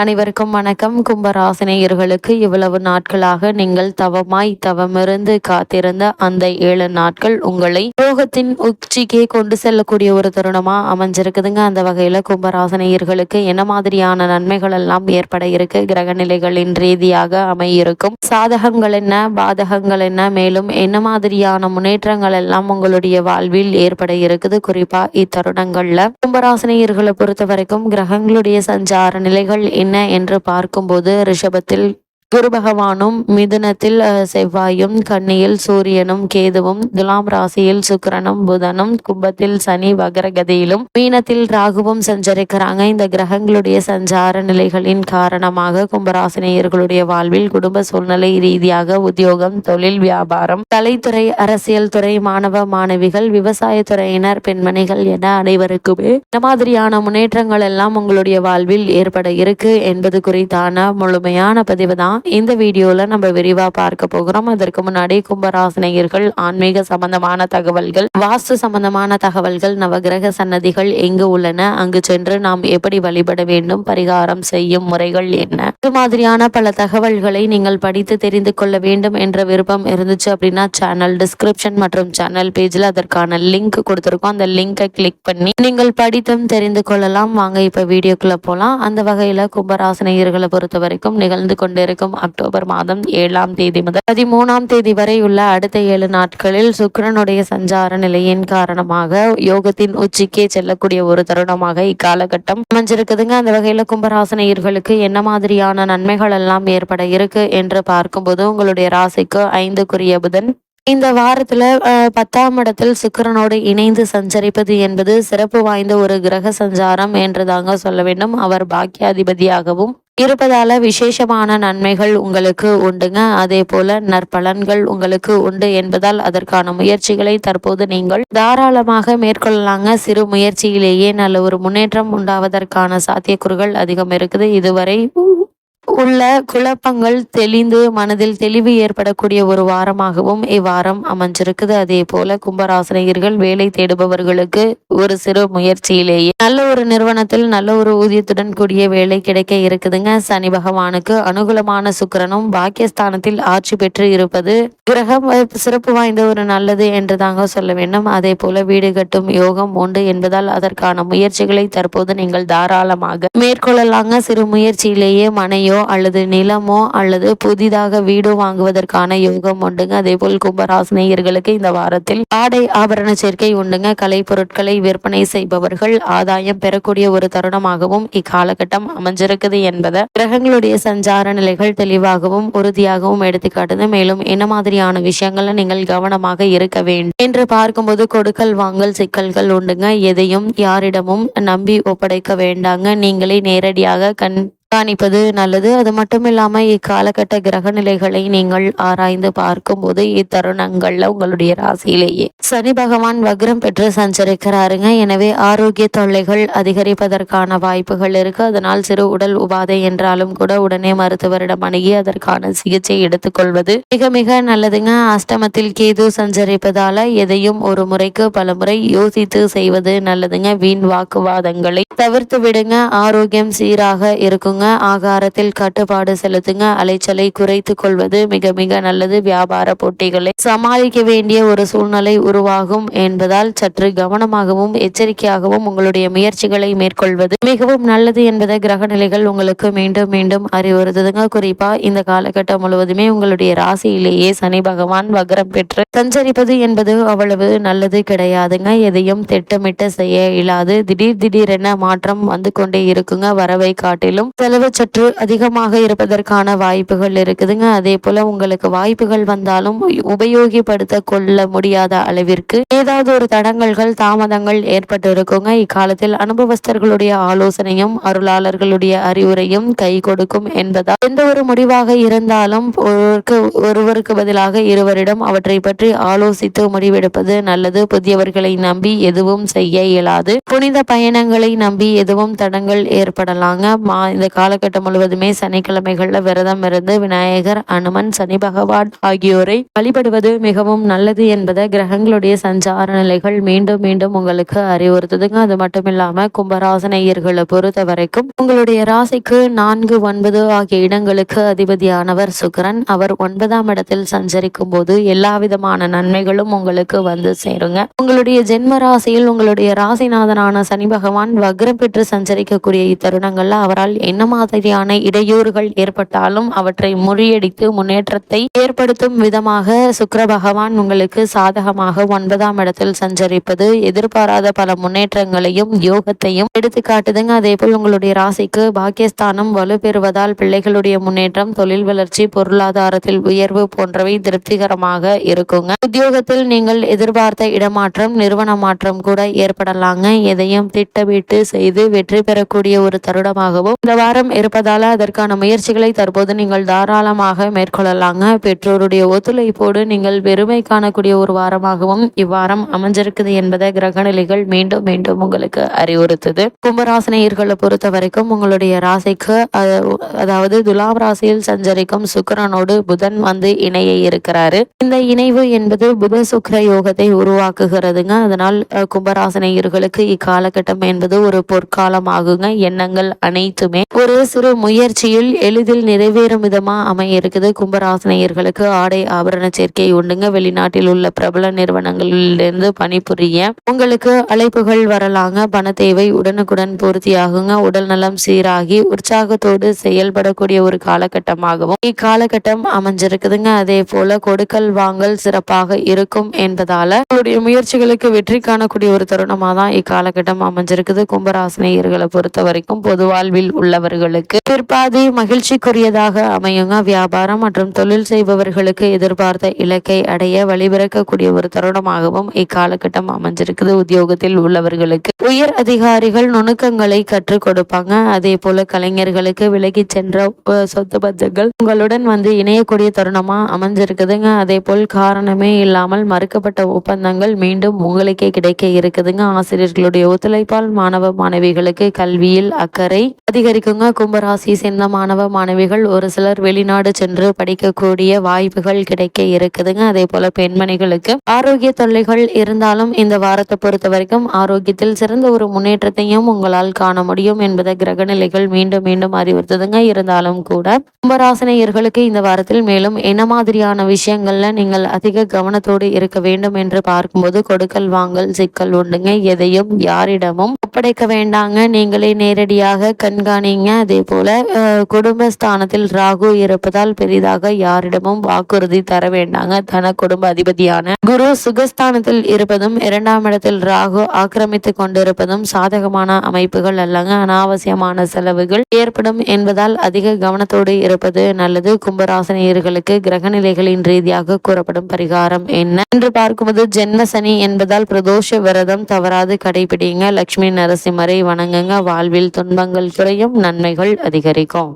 அனைவருக்கும் வணக்கம். கும்பராசினியர்களுக்கு இவ்வளவு நாட்களாக நீங்கள் தவமிருந்து காத்திருந்த அந்த 7 நாட்கள் உங்களை யோகத்தின் உச்சிக்கே கொண்டு செல்லக்கூடிய ஒரு தருணமா அமைஞ்சிருக்குதுங்க. அந்த வகையில கும்பராசினியர்களுக்கு என்ன மாதிரியான நன்மைகள் எல்லாம் ஏற்பட இருக்கு, கிரக நிலைகளின் ரீதியாக அமையிருக்கும் சாதகங்கள் என்ன, பாதகங்கள் என்ன, மேலும் என்ன மாதிரியான முன்னேற்றங்கள் எல்லாம் உங்களுடைய வாழ்வில் ஏற்பட இருக்குது. குறிப்பா இத்தருணங்கள்ல கும்பராசினியர்களை பொறுத்த வரைக்கும் கிரகங்களுடைய சஞ்சார நிலைகள் என்ன என்று பார்க்கும்போது, ரிஷபத்தில் குரு பகவானும், மிதுனத்தில் செவ்வாயும், கன்னியில் சூரியனும் கேதுவும், துலாம் ராசியில் சுக்கிரனும் புதனும், கும்பத்தில் சனி வக்ரகதியிலும், மீனத்தில் ராகுவும் சஞ்சரிக்கிறாங்க. இந்த கிரகங்களுடைய சஞ்சார நிலைகளின் காரணமாக கும்பராசினியர்களுடைய வாழ்வில் குடும்ப சூழ்நிலை ரீதியாக உத்தியோகம், தொழில், வியாபாரம், கலைத்துறை, அரசியல் துறை, மாணவ மாணவிகள், விவசாயத்துறையினர், பெண்மணிகள் என அனைவருக்குமே இந்த மாதிரியான முன்னேற்றங்கள் எல்லாம் உங்களுடைய வாழ்வில் ஏற்பட இருக்கு என்பது குறித்தான முழுமையான பதிவு தான் இந்த வீடியோல நம்ம விரிவா பார்க்க போகிறோம். அதற்கு முன்னாடி கும்பராசினியர்கள் ஆன்மீக சம்பந்தமான தகவல்கள், வாஸ்து சம்பந்தமான தகவல்கள், நவகிரக சன்னதிகள் எங்கு உள்ளன, அங்கு சென்று நாம் எப்படி வழிபட வேண்டும், பரிகாரம் செய்யும் முறைகள் என்ன, இது மாதிரியான பல தகவல்களை நீங்கள் படித்து தெரிந்து கொள்ள வேண்டும் என்ற விருப்பம் இருந்துச்சு அப்படின்னா சேனல் டிஸ்கிரிப்ஷன் மற்றும் சேனல் பேஜ்ல அதற்கான லிங்க் கொடுத்திருக்கோம். அந்த லிங்கை கிளிக் பண்ணி நீங்கள் படித்தும் தெரிந்து கொள்ளலாம். வாங்க இப்ப வீடியோக்குள்ள போலாம். அந்த வகையில கும்பராசினியர்களை பொறுத்த வரைக்கும் நிகழ்ந்து கொண்டிருக்கும் அக்டோபர் மாதம் 7ஆம் தேதி முதல் 13ஆம் தேதி வரை உள்ள அடுத்த 7 நாட்களில் சுக்கிரனுடைய சஞ்சார நிலையின் காரணமாக யோகத்தின் உச்சிக்கே செல்லக்கூடிய ஒரு தருணமாக இக்காலகட்டம் அமைஞ்சிருக்குதுங்க. அந்த வகையில கும்பராசினியர்களுக்கு என்ன மாதிரியான நன்மைகள் எல்லாம் ஏற்பட இருக்கு என்று பார்க்கும்போது, உங்களுடைய ராசிக்கு 5க்குரிய புதன் இந்த வாரத்துல 10ஆம் இடத்தில் சுக்கிரனோடு இணைந்து சஞ்சரிப்பது என்பது சிறப்பு வாய்ந்த ஒரு கிரக சஞ்சாரம் என்று தாங்க சொல்ல வேண்டும். அவர் பாக்கியாதிபதியாகவும் இருப்பதால விசேஷமான நன்மைகள் உங்களுக்கு உண்டுங்க. அதே போல நற்பலன்கள் உங்களுக்கு உண்டு என்பதால் அதற்கான முயற்சிகளை தற்போது நீங்கள் தாராளமாக மேற்கொள்ளலாங்க. சிறு முயற்சியிலேயே நல்ல ஒரு முன்னேற்றம் உண்டாவதற்கான சாத்தியக்கூறுகள் அதிகம் இருக்குது. இதுவரை உள்ள குழப்பங்கள் தெளிந்து மனதில் தெளிவு ஏற்படக்கூடிய ஒரு வாரமாகவும் இவ்வாரம் அமைஞ்சிருக்குது. அதே போல கும்பராசினியர்கள் வேலை தேடுபவர்களுக்கு ஒரு சிறு முயற்சியிலேயே நல்ல ஒரு நிறுவனத்தில் நல்ல ஒரு ஊதியத்துடன் கூடிய வேலை கிடைக்க இருக்குதுங்க. சனி பகவானுக்கு அனுகூலமான சுக்கிரனும் பாக்கியஸ்தானத்தில் ஆட்சி பெற்று இருப்பது கிரகம் சிறப்பு வாய்ந்த ஒரு நல்லது என்று தாங்க சொல்ல வேண்டும். அதே போல வீடு கட்டும் யோகம் உண்டு என்பதால் அதற்கான முயற்சிகளை தற்போது நீங்கள் தாராளமாக மேற்கொள்ளலாங்க. சிறு முயற்சியிலேயே மனையோ அல்லது நிலமோ அல்லது புதிதாக வீடு வாங்குவதற்கான யோகம் உண்டுங்க. அதே போல் கும்பராசினியர்களுக்கு இந்த வாரத்தில் ஆடை ஆபரண சேர்க்கை உண்டுங்க. கலை பொருட்களை விற்பனை செய்பவர்கள் ஆதாயம் பெறக்கூடிய ஒரு தருணமாகவும் இக்காலகட்டம் அமைஞ்சிருக்குது என்பதை கிரகங்களுடைய சஞ்சார நிலைகள் தெளிவாகவும் உறுதியாகவும் எடுத்துக்காட்டுது. மேலும் என்ன மாதிரியான விஷயங்கள்ல நீங்கள் கவனமாக இருக்க வேண்டும் என்று பார்க்கும்போது, கொடுக்கல் வாங்கல் சிக்கல்கள் உண்டுங்க. எதையும் யாரிடமும் நம்பி ஒப்படைக்க வேண்டாங்க. நீங்களே நேரடியாக கண்காணிப்பது நல்லது. அது மட்டும் இல்லாம இக்காலகட்ட கிரக நிலைகளை நீங்கள் ஆராய்ந்து பார்க்கும்போது இத்தருணங்கள்ல உங்களுடைய ராசியிலேயே சனி பகவான் வக்ரம் பெற்று சஞ்சரிக்கிறாருங்க. எனவே ஆரோக்கிய தொல்லைகள் அதிகரிப்பதற்கான வாய்ப்புகள் இருக்கு. அதனால் சிறு உடல் உபாதை என்றாலும் கூட உடனே மருத்துவரிடம் அணுகி அதற்கான சிகிச்சை எடுத்துக்கொள்வது மிக மிக நல்லதுங்க. அஷ்டமத்தில் கேது சஞ்சரிப்பதால எதையும் ஒரு முறைக்கு பல முறை யோசித்து செய்வது நல்லதுங்க. வீண் வாக்குவாதங்களை தவிர்த்து விடுங்க. ஆரோக்கியம் சீராக இருக்குங்க. ஆகாரத்தில் கட்டுப்பாடு செலுத்துங்க. அலைச்சலை குறைத்து கொள்வது மிக மிக நல்லது. வியாபார போட்டிகளை சமாளிக்க வேண்டிய ஒரு சூழ்நிலை உருவாகும் என்பதால் சற்று கவனமாகவும் எச்சரிக்கையாகவும் உங்களுடைய முயற்சிகளை மேற்கொள்வது மிகவும் நல்லது என்பதை கிரக நிலைகள் உங்களுக்கு மீண்டும் மீண்டும் அறிவுறுத்துதுங்க. குறிப்பா இந்த காலகட்டம் முழுவதுமே உங்களுடைய ராசியிலேயே சனி பகவான் வக்ரம் பெற்று சஞ்சரிப்பது என்பது அவ்வளவு நல்லது கிடையாதுங்க. எதையும் திட்டமிட்டு செய்ய இயலாது. திடீரென மாற்றம் வந்து கொண்டே இருக்குங்க. வரவை காட்டிலும் செலவு சற்று அதிகமாக இருப்பதற்கான வாய்ப்புகள் இருக்குதுங்க. அதே போல உங்களுக்கு வாய்ப்புகள் வந்தாலும் உபயோகப்படுத்த கொள்ள முடியாத அளவிற்கு ஏதாவது ஒரு தடங்கல்கள் தாமதங்கள் ஏற்பட்டு இருக்குங்க. இக்காலத்தில் அனுபவஸ்தர்களுடைய ஆலோசனையும் அருளாளர்களுடைய அறிவுரையும் கை கொடுக்கும் என்பதால் எந்த ஒரு முடிவாக இருந்தாலும் ஒருவருக்கு பதிலாக இருவரிடம் அவற்றை பற்றி ஆலோசித்து முடிவெடுப்பது நல்லது. புதியவர்களை நம்பி எதுவும் செய்ய இயலாது. புனித பயணங்களை நம்பி எதுவும் தடங்கள் ஏற்படலாங்க. இந்த காலகட்டம் முழுவதுமே சனிக்கிழமைகள்ல விரதம் இருந்து விநாயகர், அனுமன், சனி பகவான் ஆகியோரை வழிபடுவது மிகவும் நல்லது என்பதை கிரகங்களுடைய சஞ்சார நிலைகள் மீண்டும் மீண்டும் உங்களுக்கு அறிவுறுத்துதுங்க. அது மட்டும் இல்லாம கும்பராசினியர்களை பொறுத்த வரைக்கும் உங்களுடைய ராசிக்கு 4, 9 ஆகிய இடங்களுக்கு அதிபதியானவர் சுக்கிரன். அவர் 9ஆம் இடத்தில் சஞ்சரிக்கும் போது எல்லா விதமான நன்மைகளும் உங்களுக்கு வந்து சேருங்க. உங்களுடைய ஜென்ம ராசியில் உங்களுடைய ராசிநாதனான சனி பகவான் வக்ரம் பெற்று சஞ்சரிக்கக்கூடிய இத்தருணங்கள்ல அவரால் என்ன மாதிரியான இடையூறுகள் ஏற்பட்டாலும் அவற்றை முறியடித்து முன்னேற்றத்தை ஏற்படுத்தும் விதமாக சுக்கிர பகவான் உங்களுக்கு சாதகமாக 9ஆம் இடத்தில் சஞ்சரிப்பது எதிர்பாராத பல முன்னேற்றங்களையும் யோகத்தையும் எடுத்து காட்டுதுங்க. அதே போல் உங்களுடைய ராசிக்கு பாக்கியஸ்தானம் வலுப்பெறுவதால் பிள்ளைகளுடைய முன்னேற்றம், தொழில் வளர்ச்சி, பொருளாதாரத்தில் உயர்வு போன்றவை திருப்திகரமாக இருக்குங்க. உத்தியோகத்தில் நீங்கள் எதிர்பார்த்த இடமாற்றம், நிறுவன மாற்றம் கூட ஏற்படலாங்க. எதையும் திட்டமிட்டு செய்து வெற்றி பெறக்கூடிய ஒரு தருணமாகவும் இந்த வாரம் இருப்பதால அதற்கான முயற்சிகளை தற்போது நீங்கள் தாராளமாக மேற்கொள்ளலாங்க. பெற்றோருடைய ஒத்துழைப்போடு நீங்கள் பெருமை காணக்கூடிய ஒரு வாரமாகவும் இவ்வாரம் அமைஞ்சிருக்குது என்பதை கிரகநிலைகள் மீண்டும் மீண்டும் உங்களுக்கு அறிவுறுத்துது. கும்பராசினியர்களை பொறுத்த வரைக்கும் உங்களுடைய ராசிக்கு அதாவது துலாம் ராசியில் சஞ்சரிக்கும் சுக்கிரனோடு புதன் வந்து இணைய இருக்கிறாரு. இந்த இணைவு என்பது புத சுக்கிர யோகத்தை உருவாக்குகிறதுங்க. அதனால் கும்பராசினியர்களுக்கு இக்காலகட்டம் என்பது ஒரு பொற்காலம் ஆகுங்க. எண்ணங்கள் அனைத்துமே ஒரு சிறு முயற்சியில் எளிதில் நிறைவேறும் விதமா அமைய இருக்குது. கும்பராசினியர்களுக்கு ஆடை ஆபரண சேர்க்கை உண்டுங்க. வெளிநாட்டில் உள்ள பிரபல நிறுவனங்களிலிருந்து பணிபுரிய உங்களுக்கு அழைப்புகள் வரலாங்க. பண தேவை உடனுக்குடன் பூர்த்தியாகுங்க. உடல் நலம் சீராகி உற்சாகத்தோடு செயல்படக்கூடிய ஒரு காலகட்டமாகவும் இக்காலகட்டம் அமைஞ்சிருக்குதுங்க. அதே போல கொடுக்கல் வாங்கல் சிறப்பாக இருக்கும் என்பதால உங்களுடைய முயற்சிகளுக்கு வெற்றி காணக்கூடிய ஒரு தருணமா தான் இக்காலகட்டம் அமைஞ்சிருக்குது. கும்பராசினியர்களை பொறுத்த வரைக்கும் பொது வாழ்வில் உள்ளவர்களுக்கு பிற்பாதி மகிழ்ச்சிக்குரியதாக அமையுங்க. வியாபாரம் மற்றும் தொழில் செய்பவர்களுக்கு எதிர்பார்த்த இலக்கை அடைய வழிபிறக்கக்கூடிய ஒரு தருணமாகவும் இக்காலகட்டம் அமைஞ்சிருக்குது. உத்தியோகத்தில் உள்ளவர்களுக்கு உயர் அதிகாரிகள் நுணுக்கங்களை கற்றுக் கொடுப்பாங்க. அதே போல கலைஞர்களுக்கு விலகி சென்ற சொத்து பந்தங்கள் உங்களுடன் வந்து இணையக்கூடிய தருணமா அமைஞ்சிருக்குதுங்க. அதே போல் காரணமே இல்லாமல் மறுக்கப்பட்ட ஒப்பந்தங்கள் மீண்டும் உங்களுக்கே கிடைக்க இருக்குதுங்க. ஆசிரியர்களுடைய ஒத்துழைப்பால் மாணவ மாணவிகளுக்கு கல்வியில் அக்கறை அதிகரிக்குங்க. கும்பராசி சேர்ந்த மாணவ மாணவிகள் ஒரு சிலர் வெளிநாடு சென்று படிக்கக்கூடிய வாய்ப்புகள் கிடைக்க இருக்குதுங்க. அதே போல பெண்மணிகளுக்கு ஆரோக்கிய தொல்லைகள் இருந்தாலும் இந்த வாரத்தை பொறுத்த வரைக்கும் ஆரோக்கியத்தில் சிறந்த ஒரு முன்னேற்றத்தையும் உங்களால் காண முடியும் என்பதை கிரகநிலைகள் மீண்டும் மீண்டும் அறிவுறுத்துதுங்க. இருந்தாலும் கூட கும்பராசினியர்களுக்கு இந்த வாரத்தில் மேலும் என்ன மாதிரியான விஷயங்கள்ல நீங்கள் அதிக கவனத்தோடு இருக்க வேண்டும் என்று பார்க்கும்போது கொடுக்கல் வாங்கல் சிக்கல் உண்டுங்க. எதையும் யாரிடமும் ஒப்படைக்க வேண்டாங்க. நீங்களே நேரடியாக கண்காணிங்க. அதே போல குடும்பஸ்தானத்தில் ராகு இருப்பதால் பெரிதாக யாரிடமும் வாக்குறுதி தர வேண்டாங்க. தன குடும்ப அதிபதியான குரு சுகஸ்தானத்தில் இருப்பதும் 2ஆம் இடத்தில் ராகு ஆக்கிரமித்து கொண்டிருப்பதும் சாதகமான அமைப்புகள் அல்லங்க. அனாவசியமான செலவுகள் ஏற்படும் என்பதால் அதிக கவனத்தோடு இருப்பது நல்லது. கும்பராசினியர்களுக்கு கிரகநிலைகளின் ரீதியாக கூறப்படும் பரிகாரம் என்ன என்று பார்க்கும்போது ஜென்ம சனி என்பதால் பிரதோஷ விரதம் தவறாது கடைபிடிங்க. லட்சுமி நரசிம்மரை வணங்குங்க. வாழ்வில் துன்பங்கள் குறையும், நன்மைகள் அதிகரிக்கும்.